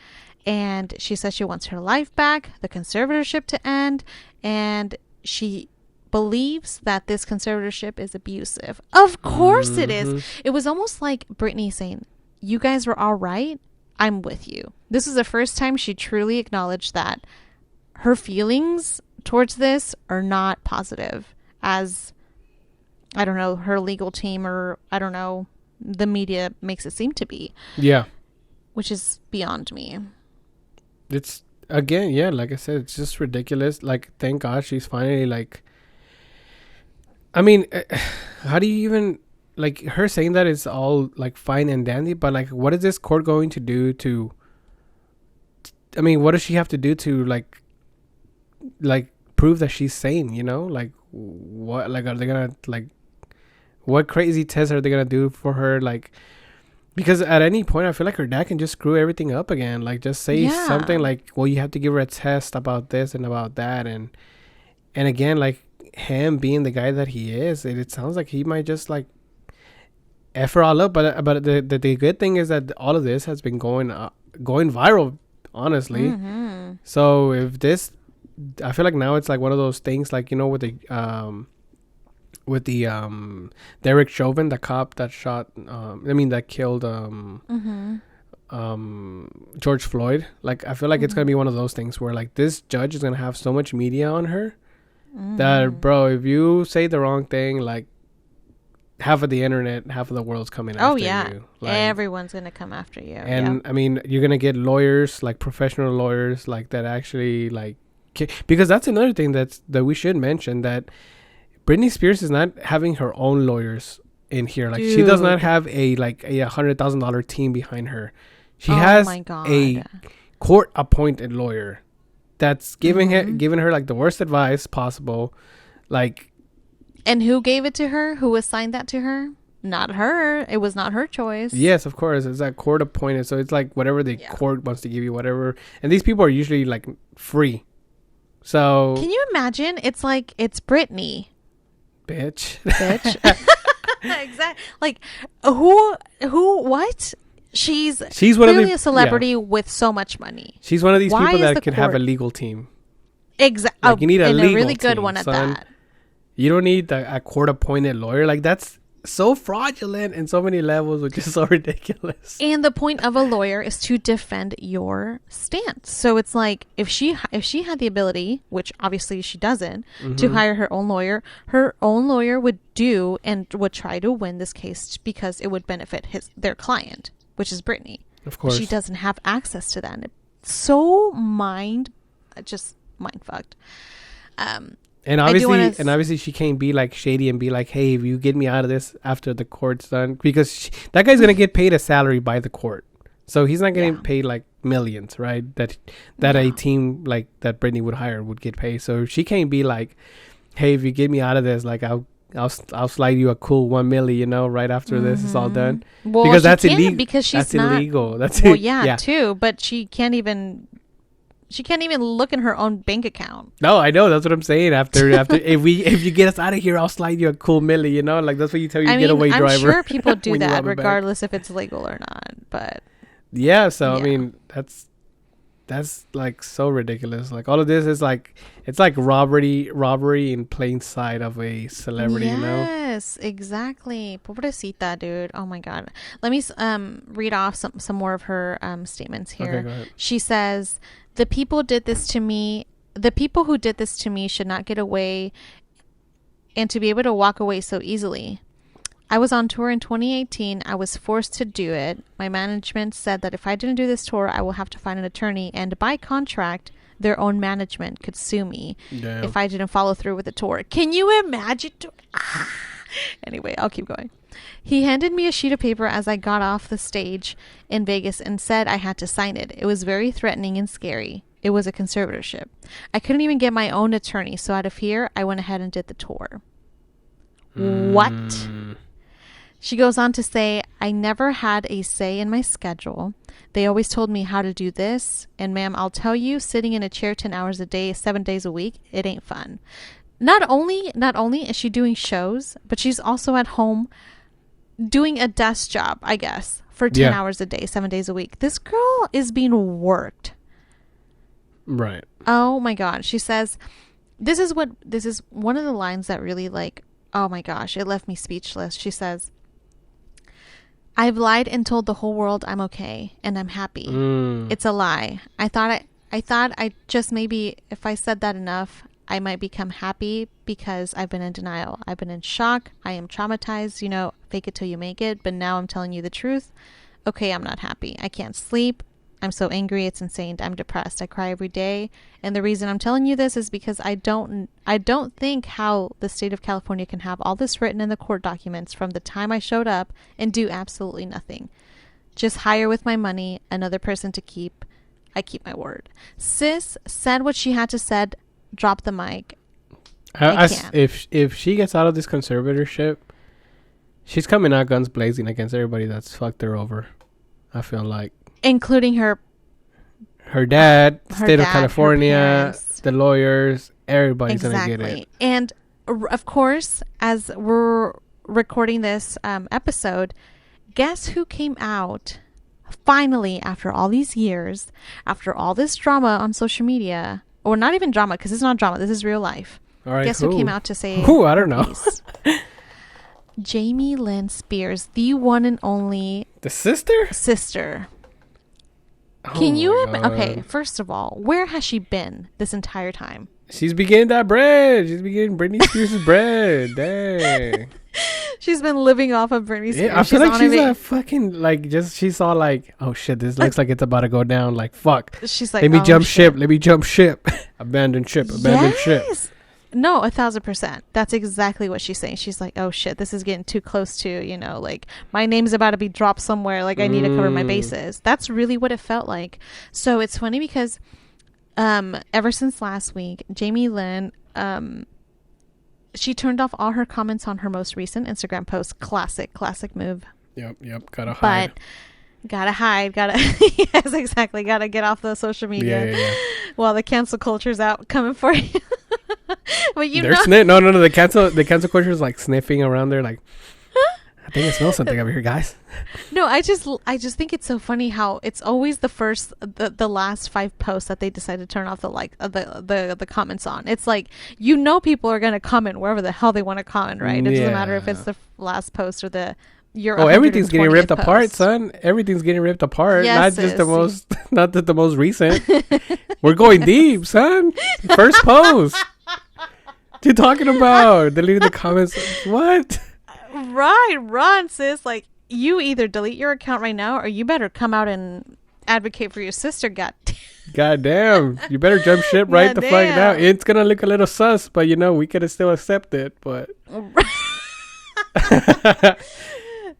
And she says she wants her life back, the conservatorship to end, and she believes that this conservatorship is abusive. Of course it is. It was almost like Britney saying, you guys were all right. I'm with you. This is the first time she truly acknowledged that her feelings towards this are not positive, as, I don't know, her legal team, or I don't know, the media makes it seem to be. Yeah. Which is beyond me. It's, again, yeah, like I said, it's just ridiculous. Like, thank God she's finally like, I mean, how do you even, like, her saying that is all like fine and dandy, but like, what is this court going to do to, I mean, what does she have to do to like prove that she's sane, like, what, like, are they gonna, like, what crazy tests are they gonna do for her? Like, because at any point I feel like her dad can just screw everything up again, like, just say something like, well, you have to give her a test about this and about that, and again, like, him being the guy that he is, it sounds like he might just like, F her all up. But the good thing is that all of this has been going viral, honestly. Mm-hmm. So if this, I feel like now it's like one of those things, like, you know, with the Derek Chauvin, the cop that shot, that killed Mm-hmm. George Floyd. Like, I feel like it's Mm-hmm. gonna be one of those things where like this judge is gonna have so much media on her Mm-hmm. that, bro, if you say the wrong thing, like half of the internet, half of the world's coming Oh after yeah, you. Like, everyone's gonna come after you. and I mean, you're gonna get lawyers, like professional lawyers, like that actually like, because that's another thing that we should mention, that Britney Spears is not having her own lawyers in here. Like, she does not Dude. have a $100,000 team behind her. She Oh has my God. a court appointed lawyer that's giving Mhm. her like the worst advice possible. Like, And who gave it to her? Who assigned that to her? Not her. It was not her choice. yes, of course, it's like court appointed. So it's like whatever the Yeah. court wants to give you, whatever. And these people are usually like free. So, Can you imagine? It's like, it's Britney, bitch. bitch. Exactly. Like, what? She's She's one of clearly the a celebrity with so much money. She's one of these Why people is that the can have a court- legal team. Exactly. Like, you need a and legal a really good team, one at son. that. You don't need a court appointed lawyer. Like, that's so fraudulent in so many levels, which is so ridiculous. And the point of a lawyer is to defend your stance. So it's like, if she had the ability, which obviously she doesn't, to hire her own lawyer would do and would try to win this case because it would benefit their client, which is Britney. Of course. She doesn't have access to that. And it's so just mind fucked. And I do wanna obviously she can't be like shady and be like, hey, if you get me out of this after the court's done, because that guy's gonna get paid a salary by the court, so he's not getting Yeah. paid like millions, right? That No. a team like that Britney would hire would get paid. So she can't be like, hey, if you get me out of this, like I'll slide you a cool 1 million, you know, right after this is all done. Well, Because she that's can't illegal. because she's That's not illegal. That's well, it. yeah, too, but she can't even look in her own bank account. No, I know. That's what I'm saying. After if you get us out of here, I'll slide you a cool milli. You know, like that's what you tell your getaway I'm driver. sure people do when you that rob a bank. regardless if it's legal or not. But Yeah. So I Yeah. mean, that's like so ridiculous. Like all of this is like, it's like robbery in plain sight of a celebrity. You know. yes, exactly. Pobrecita, dude. Oh my God. Let me read off some more of her statements here. Okay, go ahead. She says, The people who did this to me should not get away and to be able to walk away so easily. I was on tour in 2018. I was forced to do it. My management said that if I didn't do this tour, I will have to find an attorney, and by contract, their own management could sue me Damn. if I didn't follow through with the tour. Can you imagine? Anyway, I'll keep going. He handed me a sheet of paper as I got off the stage in Vegas and said I had to sign it. It was very threatening and scary. It was a conservatorship. I couldn't even get my own attorney, so out of fear, I went ahead and did the tour. What? Mm. She goes on to say, I never had a say in my schedule. They always told me how to do this. And ma'am, I'll tell you, sitting in a chair 10 hours a day, 7 days a week, it ain't fun. Not only is she doing shows, but she's also at home doing a desk job, I guess, for 10 hours a day, 7 days a week. This girl is being worked. Right. Oh my God. She says, this is one of the lines that really, like, oh my gosh, it left me speechless. She says, I've lied and told the whole world I'm okay and I'm happy. It's a lie. I thought I just maybe if I said that enough, I might become happy because I've been in denial. I've been in shock. I am traumatized, fake it till you make it. But now I'm telling you the truth. Okay, I'm not happy. I can't sleep. I'm so angry. It's insane. I'm depressed. I cry every day. And the reason I'm telling you this is because I don't think how the state of California can have all this written in the court documents from the time I showed up and do absolutely nothing. Just hire with my money another person to keep. I keep my word. Sis said what she had to said. Drop the mic. I can't. If she gets out of this conservatorship, she's coming out guns blazing against everybody that's fucked her over. I feel like. Including her dad, state of dad, her California, parents. the lawyers, everybody's gonna get it. And of course, as we're recording this episode, guess who came out finally after all these years, after all this drama on social media, or not even drama, because it's not drama, this is real life. All right, guess who came out to say I don't know. Jamie Lynn Spears, the one and only The sister. Can you okay, first of all, where has she been this entire time? She's been getting that bread. She's been getting Britney Spears' bread. Dang. She's been living off of Britney Spears. Yeah, I feel like she's a fucking, like, just, she's all like, oh shit, this looks like it's about to go down. Like, fuck. She's like, let me jump ship. Let me jump ship. Abandon ship. Abandon ship. No, 1,000%. That's exactly what she's saying. She's like, oh shit, this is getting too close to, you know, like my name's about to be dropped somewhere. Like I need to cover my bases. That's really what it felt like. So it's funny because ever since last week, Jamie Lynn, she turned off all her comments on her most recent Instagram post. Classic move. Yep. Gotta hide. Yes, exactly. Gotta get off the social media while the cancel culture's out coming for you. But no. The cancel culture is like sniffing around there, like, I think I smell something over here, guys. No, I just think it's so funny how it's always the last 5 posts that they decide to turn off the comments on. It's like, you know, people are gonna comment wherever the hell they want to comment, right? It doesn't matter if it's the last post or everything's getting ripped apart, son. Everything's getting ripped apart. Yes, not just the most recent. We're going deep, son. First post. What you talking about? Deleting the comments. What? Right, run, sis. Like, you either delete your account right now or you better come out and advocate for your sister. God damn. You better jump ship right the fuck now. It's gonna look a little sus, but you know, we could still accept it, but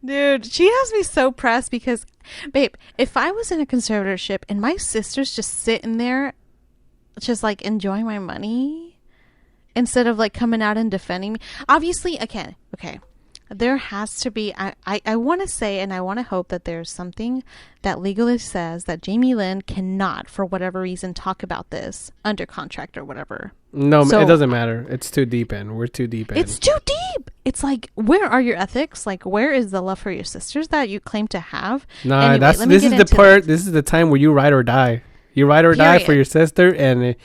dude, she has me so pressed because, babe, if I was in a conservatorship and my sister's just sitting there just like enjoying my money instead of like coming out and defending me, obviously, okay, there has to be, I want to say and I want to hope that there's something that legally says that Jamie Lynn cannot, for whatever reason, talk about this under contract or whatever. No, it doesn't matter. It's too deep in. We're too deep in. It's too deep. It's like, where are your ethics? Like, where is the love for your sisters that you claim to have? Nah, anyway, this is the part. This is the time where you ride or die. You ride or die for your sister, and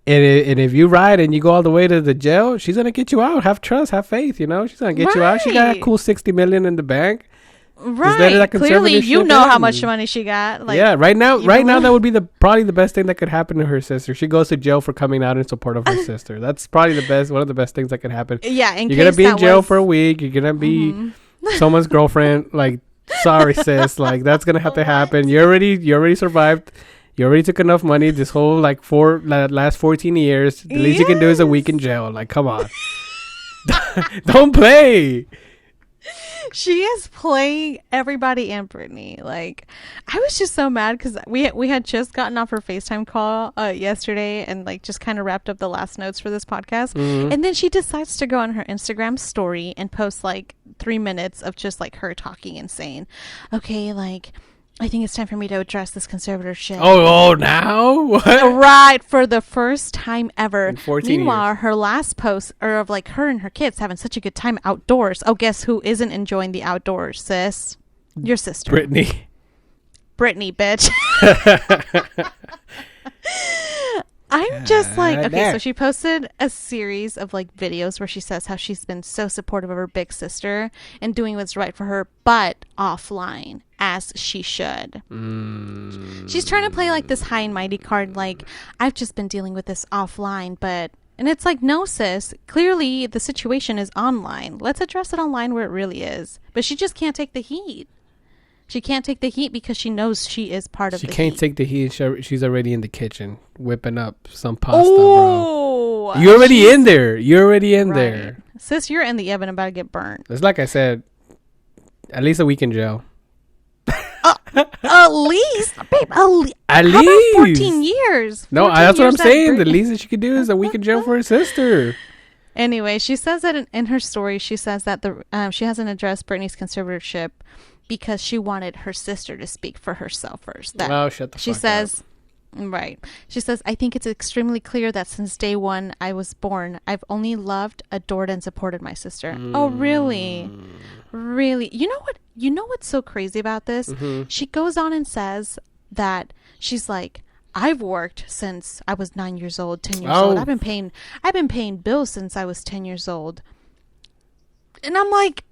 if you ride and you go all the way to the jail, she's gonna get you out. Have trust, have faith. You know, she's gonna get you out. She got a cool $60 million in the bank. Right. Clearly, you know how much money she got. Like, yeah. Right now, that would be probably the best thing that could happen to her sister. She goes to jail for coming out in support of her sister. That's probably one of the best things that could happen. Yeah. You're gonna be in jail for a week. You're gonna be someone's girlfriend. Like, sorry, sis. Like, that's gonna have to happen. You already survived. You already took enough money this whole last 14 years. The least you can do is a week in jail. Like, come on. Don't play. She is playing everybody and Britney. Like, I was just so mad because we had just gotten off her FaceTime call yesterday and like just kind of wrapped up the last notes for this podcast. And then she decides to go on her Instagram story and post like 3 minutes of just like her talking and saying, okay, like, I think it's time for me to address this conservatorship. Oh, now? What? Right, for the first time ever. In 14 Meanwhile, years. her last post are of like her and her kids having such a good time outdoors. Oh, guess who isn't enjoying the outdoors, sis? Your sister. Britney, bitch. I'm just like, okay, so she posted a series of like videos where she says how she's been so supportive of her big sister and doing what's right for her, but offline, as she should. She's trying to play like this high and mighty card, like, I've just been dealing with this offline, and it's like, no, sis, clearly the situation is online. Let's address it online where it really is. But she just can't take the heat. She can't take the heat because she knows she is part of the heat. She can't take the heat. She's already in the kitchen whipping up some pasta, bro. You're already in there. There. Sis, you're in the oven about to get burnt. It's like I said, at least a week in jail. At least, babe, at least. How about 14 years? No, that's what I'm saying. The least that she could do is a week in jail for her sister. Anyway, she says that in her story, she says that she hasn't addressed Britney's conservatorship because she wanted her sister to speak for herself first. Shut the fuck up. She says, Right. She says, I think it's extremely clear that since day one I was born, I've only loved, adored, and supported my sister. Oh, really? Really? You know what? You know what's so crazy about this? Mm-hmm. She goes on and says that she's like, I've worked since I was 9 years old, 10 years old. I've been paying bills since I was 10 years old. And I'm like,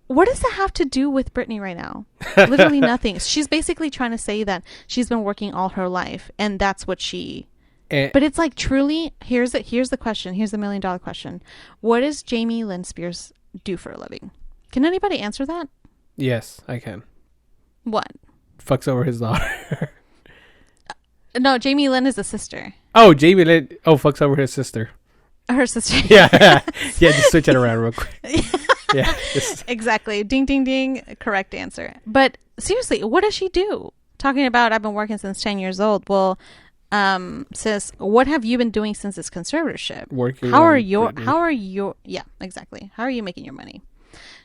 what does that have to do with Britney right now? Literally nothing. She's basically trying to say that she's been working all her life, and that's what she. But it's like, truly, here's the question. Here's the $1 million question. What does Jamie Lynn Spears do for a living? Can anybody answer that? Yes, I can. What? Fucks over his daughter. No, Jamie Lynn is a sister. Oh, Jamie Lynn. Oh, fucks over his sister. Her sister. Yeah. Just switch it around real quick. Yeah. Exactly. Ding, ding, ding. Correct answer. But seriously, what does she do? Talking about, I've been working since 10 years old. Well, sis, what have you been doing since this conservatorship? Working. How are your, yeah, exactly. How are you making your money?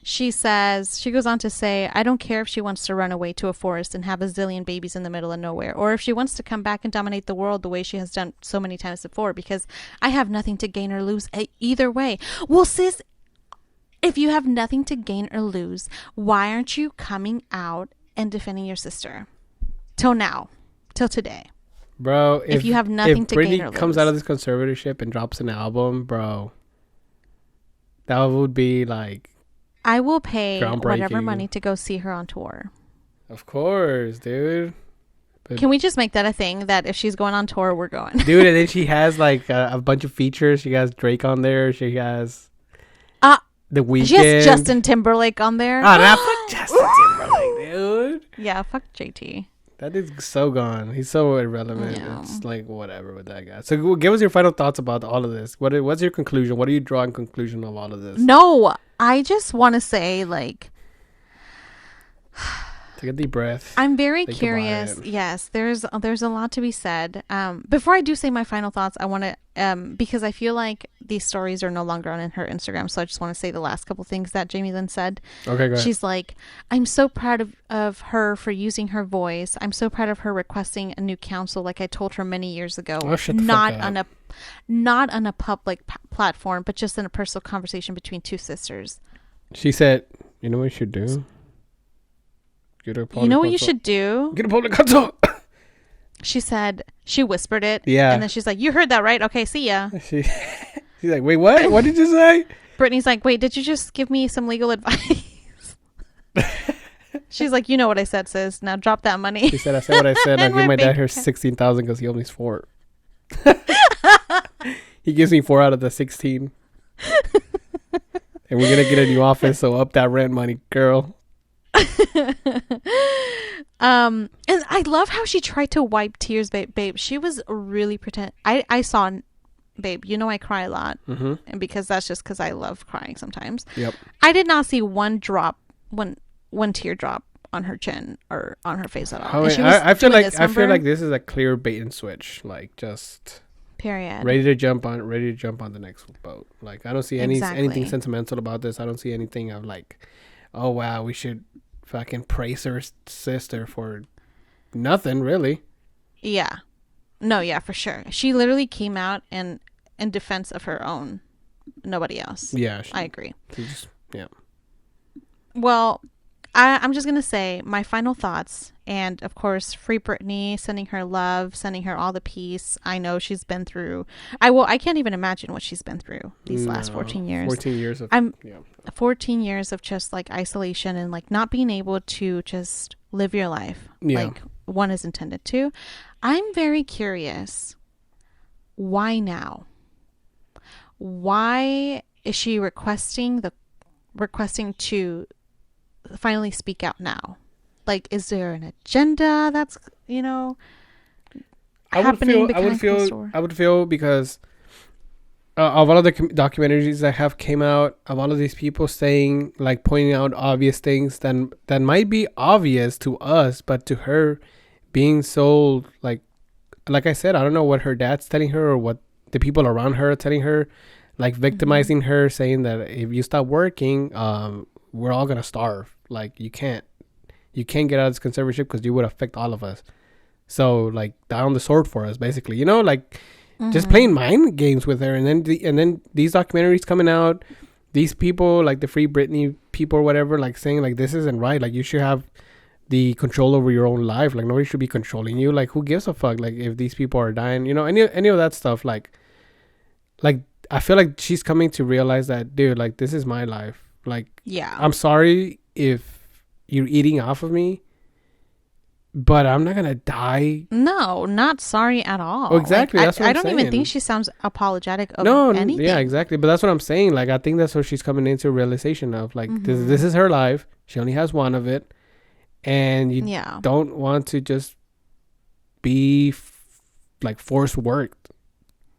She goes on to say, I don't care if she wants to run away to a forest and have a zillion babies in the middle of nowhere, or if she wants to come back and dominate the world the way she has done so many times before, because I have nothing to gain or lose either way. Well, sis, if you have nothing to gain or lose, why aren't you coming out and defending your sister? Till now. Till today. Bro, if you have nothing to gain or lose. If Britney comes out of this conservatorship and drops an album, bro, that would be like... I will pay whatever money to go see her on tour. Of course, dude. But can we just make that a thing that if she's going on tour, we're going? Dude, and then she has like a bunch of features. She has Drake on there. She has The Weeknd. She has Justin Timberlake on there. Oh, nah, fuck Justin Timberlake, dude. Yeah, fuck JT. That dude's so gone. He's so irrelevant. Yeah. It's like whatever with that guy. So give us your final thoughts about all of this. What's your conclusion? What are you drawing conclusion of all of this? No, I just want to say, like, take a deep breath. I'm very curious. Yes, there's a lot to be said. Before I do say my final thoughts, I want to because I feel like these stories are no longer on her Instagram, so I just want to say the last couple things that Jamie Lynn said. Okay, go ahead. She's like, I'm so proud of her for using her voice. I'm so proud of her requesting a new counsel, like I told her many years ago. Oh, shut the fuck up. Not on a public platform, but just in a personal conversation between two sisters. She said, "You know what you should do? Get a you know what you should do? Get a public consult." She said, she whispered it. Yeah. And then she's like, you heard that, right? Okay, see ya. She's like, wait, what? What did you say? Brittany's like, wait, did you just give me some legal advice? She's like, you know what I said, sis. Now drop that money. She said, I said what I said. I'll give my dad her 16,000 because he owes me 4. He gives me 4 out of the 16. And we're going to get a new office, so up that rent money, girl. And I love how she tried to wipe tears, babe. She was really I saw, babe, you know I cry a lot. Mm-hmm. And because that's just because I love crying sometimes. Yep. I did not see one teardrop on her chin or on her face at all. I feel like this is a clear bait and switch, like just period. ready to jump on the next boat. Like I don't see anything sentimental about this. I don't see anything of like, oh wow, we should fucking praise her sister for nothing really. Yeah. No, yeah, for sure. She literally came out in defense of her own, nobody else. Yeah, I agree. Yeah. Well, I'm just going to say my final thoughts. And, of course, free Britney, sending her love, sending her all the peace. I know she's been through... I can't even imagine what she's been through these last 14 years. 14 years of... 14 years of just, like, isolation and, like, not being able to just live your life like one is intended to. I'm very curious. Why now? Why is she requesting to finally speak out now? Like, is there an agenda that's happening behind closed doors? I would feel because of all of the documentaries that have came out, of all of these people saying, like, pointing out obvious things that might be obvious to us, but to her being so like I said, I don't know what her dad's telling her or what the people around her are telling her, like victimizing her, saying that if you stop working, we're all gonna starve. Like you can't get out of this conservatorship because you would affect all of us. So like down the sword for us, basically, you know, like just playing mind games with her. And then these documentaries coming out, these people like the Free Britney people or whatever, like saying like this isn't right. Like you should have the control over your own life. Like nobody should be controlling you. Like who gives a fuck? Like if these people are dying, you know, any of that stuff. Like I feel like she's coming to realize that, dude, like this is my life. Like, Yeah. I'm sorry if you're eating off of me, but I'm not gonna die. No, not sorry at all. Oh, exactly. Like, that's what I I'm don't saying. even think she sounds apologetic of No, anything. yeah, exactly. But that's what I'm saying. Like, I think that's what she's coming into a realization of. Like, this is her life. She only has one of it, and you Yeah. don't want to just be like forced worked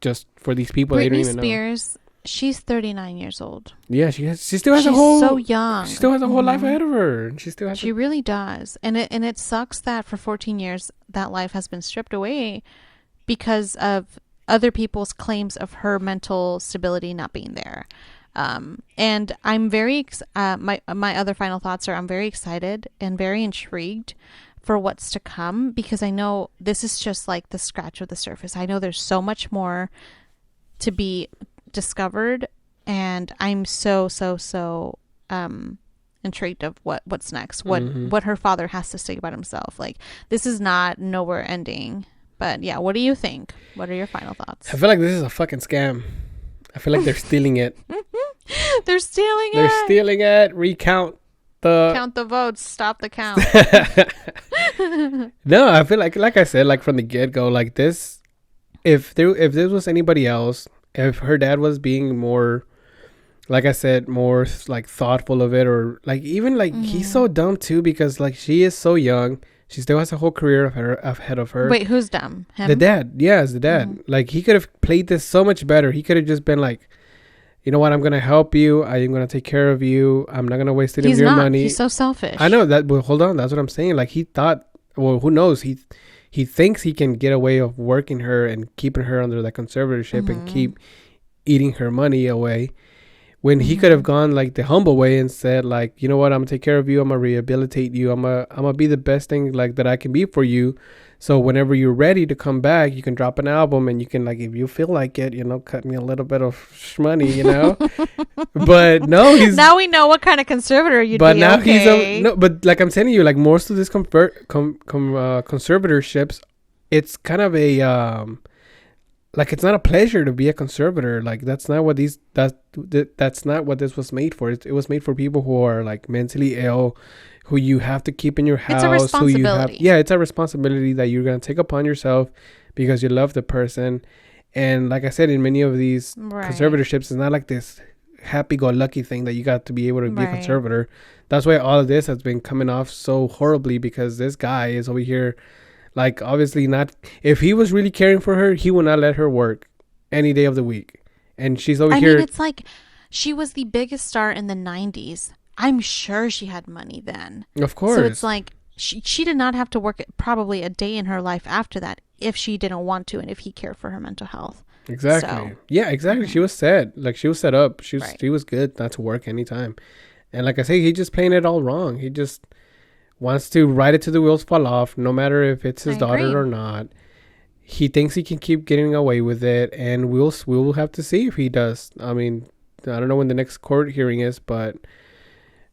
just for these people they don't Britney even know. Spears, she's 39 years old. Yeah, she still has She's a whole so young. She still has a whole life ahead of her. And she still has She really does. And it sucks that for 14 years that life has been stripped away because of other people's claims of her mental stability not being there. And I'm very my other final thoughts are I'm very excited and very intrigued for what's to come, because I know this is just like the scratch of the surface. I know there's so much more to be discovered, and I'm so intrigued of what's next, what her father has to say about himself. Like, this is not nowhere ending. But yeah, what do you think? What are your final thoughts? I feel like this is a fucking scam. I feel like they're stealing it. They're stealing it. They're stealing it. Recount the Count the votes. Stop the count. No, I feel like I said, like from the get go, like this. If this was anybody else, if her dad was being more, like I said, more like thoughtful of it, or like even like he's so dumb too, because like she is so young. She still has a whole career ahead of her. Wait, who's dumb? Him? The dad. Yeah, it's the dad. Like, he could have played this so much better. He could have just been like, you know what? I'm going to help you. I'm going to take care of you. I'm not going to waste any of your money. He's so selfish. I know that, but hold on. That's what I'm saying. Like, he thought, well, who knows? He thinks he can get away of working her and keeping her under that conservatorship and keep eating her money away. When he could have gone like the humble way and said, like, you know what, I'm gonna take care of you, I'm gonna rehabilitate you, I'm gonna be the best thing like that I can be for you. So whenever you're ready to come back, you can drop an album and you can, like, if you feel like it, you know, cut me a little bit of money, you know. But no, he's now we know what kind of conservator you'd but be. now Okay. no. But like I'm telling you, like most of these conservatorships, it's kind of a like, it's not a pleasure to be a conservator. Like, that's not what that's not what this was made for. It was made for people who are like mentally ill, who you have to keep in your house. It's a responsibility. It's a responsibility that you're gonna take upon yourself because you love the person. And like I said, in many of these conservatorships, it's not like this happy-go-lucky thing that you got to be able to be a conservator. That's why all of this has been coming off so horribly, because this guy is over here. Like, obviously not. If he was really caring for her, he would not let her work any day of the week. And she's over here. I mean, it's like she was the biggest star in the 90s. I'm sure she had money then. Of course. So it's like she did not have to work probably a day in her life after that if she didn't want to and if he cared for her mental health. Exactly. So, yeah, exactly. She was set. Like, she was set up. She was good not to work anytime. And like I say, he just playing it all wrong. He just wants to ride it till the wheels fall off, no matter if it's his daughter or not. He thinks he can keep getting away with it, and we'll have to see if he does. I mean, I don't know when the next court hearing is, but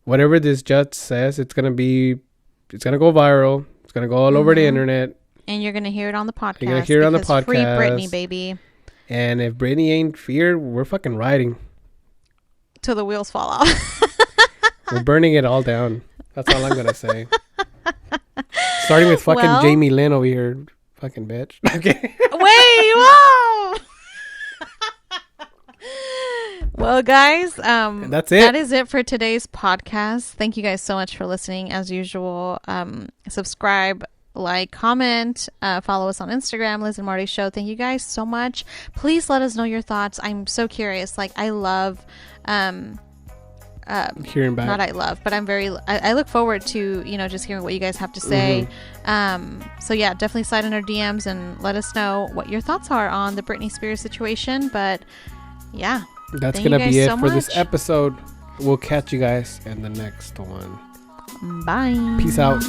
whatever this judge says, it's gonna go viral. It's gonna go all over the internet, and you're gonna hear it on the podcast. You're gonna hear it on the podcast. Free Britney, baby. And if Britney ain't feared, we're fucking riding till the wheels fall off. We're burning it all down. That's all I'm gonna say. Starting with fucking Jamie Lynn over here, fucking bitch. Okay. Wait, whoa. Well, guys, that's it. That is it for today's podcast. Thank you guys so much for listening. As usual, subscribe, like, comment, follow us on Instagram, Liz and Marty Show. Thank you guys so much. Please let us know your thoughts. I'm so curious. Like, I love hearing back. Not I love, but I look forward to, you know, just hearing what you guys have to say. So yeah, definitely slide in our DMs and let us know what your thoughts are on the Britney Spears situation. But yeah, that's gonna be it for this episode. We'll catch you guys in the next one. Bye. Peace out.